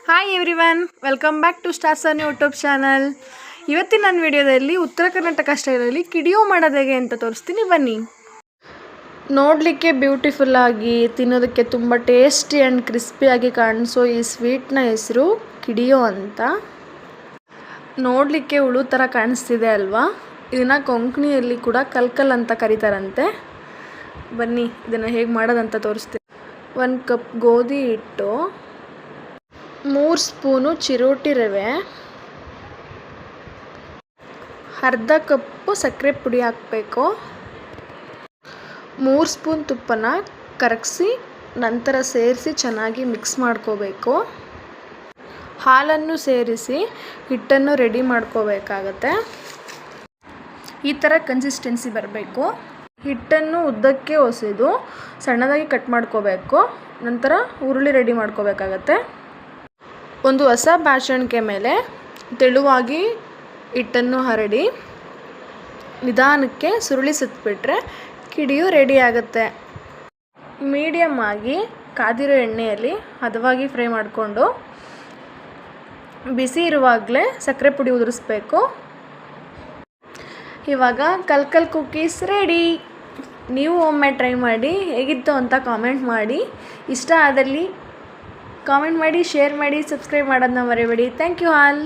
Hi everyone, welcome back to Starson YouTube channel. ಇವತ್ತಿನ ನನ್ನ ವಿಡಿಯೋದಲ್ಲಿ ಉತ್ತರ ಕರ್ನಾಟಕ ಸ್ಟೈಲಲ್ಲಿ ಕಿಡಿಯೋ ಮಾಡೋದು ಹೇಗೆ ಅಂತ ತೋರಿಸ್ತೀನಿ, ಬನ್ನಿ. ನೋಡಲಿಕ್ಕೆ ಬ್ಯೂಟಿಫುಲ್ಲಾಗಿ, ತಿನ್ನೋದಕ್ಕೆ ತುಂಬ ಟೇಸ್ಟಿ ಆ್ಯಂಡ್ ಕ್ರಿಸ್ಪಿಯಾಗಿ ಕಾಣಿಸೋ ಈ ಸ್ವೀಟ್ನ ಹೆಸರು ಕಿಡಿಯೋ ಅಂತ. ನೋಡಲಿಕ್ಕೆ ಹುಳು ಥರ ಕಾಣಿಸ್ತಿದೆ ಅಲ್ವಾ? ಇದನ್ನು ಕೊಂಕಣಿಯಲ್ಲಿ ಕೂಡ ಕಲ್ಕಲ್ ಅಂತ ಕರೀತಾರಂತೆ. ಬನ್ನಿ ಇದನ್ನು ಹೇಗೆ ಮಾಡೋದಂತ ತೋರಿಸ್ತೀನಿ. 1 ಕಪ್ ಗೋಧಿ ಹಿಟ್ಟು, 3 ಸ್ಪೂನು ಚಿರೋಟಿ ರವೆ, ಅರ್ಧ ಕಪ್ಪು ಸಕ್ಕರೆ ಪುಡಿ ಹಾಕಬೇಕು, 3 ಸ್ಪೂನ್ ತುಪ್ಪನ ಕರಗಿಸಿ ನಂತರ ಸೇರಿಸಿ ಚೆನ್ನಾಗಿ ಮಿಕ್ಸ್ ಮಾಡ್ಕೋಬೇಕು. ಹಾಲನ್ನು ಸೇರಿಸಿ ಹಿಟ್ಟನ್ನು ರೆಡಿ ಮಾಡ್ಕೋಬೇಕಾಗತ್ತೆ. ಈ ಥರ ಕನ್ಸಿಸ್ಟೆನ್ಸಿ ಬರಬೇಕು. ಹಿಟ್ಟನ್ನು ಉದ್ದಕ್ಕೆ ಒಸೆದು ಸಣ್ಣದಾಗಿ ಕಟ್ ಮಾಡ್ಕೋಬೇಕು. ನಂತರ ಉರುಳಿ ರೆಡಿ ಮಾಡ್ಕೋಬೇಕಾಗತ್ತೆ. ಒಂದು ಹೊಸ ಬಾಣಣಿಗೆ ಮೇಲೆ ತೆಳುವಾಗಿ ಹಿಟ್ಟನ್ನು ಹರಡಿ ನಿಧಾನಕ್ಕೆ ಸುರುಳಿ ಸುತ್ತಬಿಟ್ರೆ ಕಿಡಿಯು ರೆಡಿ ಆಗುತ್ತೆ. ಮೀಡಿಯಮ್ ಆಗಿ ಕಾದಿರೋ ಎಣ್ಣೆಯಲ್ಲಿ ಹದವಾಗಿ ಫ್ರೈ ಮಾಡಿಕೊಂಡು ಬಿಸಿ ಇರುವಾಗಲೇ ಸಕ್ಕರೆ ಪುಡಿ ಉದುರಿಸ್ಬೇಕು. ಇವಾಗ ಕಲ್ಕಲ್ ಕುಕ್ಕೀಸ್ ರೆಡಿ. ನೀವು ಒಮ್ಮೆ ಟ್ರೈ ಮಾಡಿ ಹೇಗಿತ್ತು ಅಂತ ಕಾಮೆಂಟ್ ಮಾಡಿ. ಇಷ್ಟ ಆದಲ್ಲಿ ಕಾಮೆಂಟ್ ಮಾಡಿ, ಶೇರ್ ಮಾಡಿ, ಸಬ್ಸ್ಕ್ರೈಬ್ ಮಾಡೋದನ್ನ ಮರಿಬೇಡಿ. Thank you all.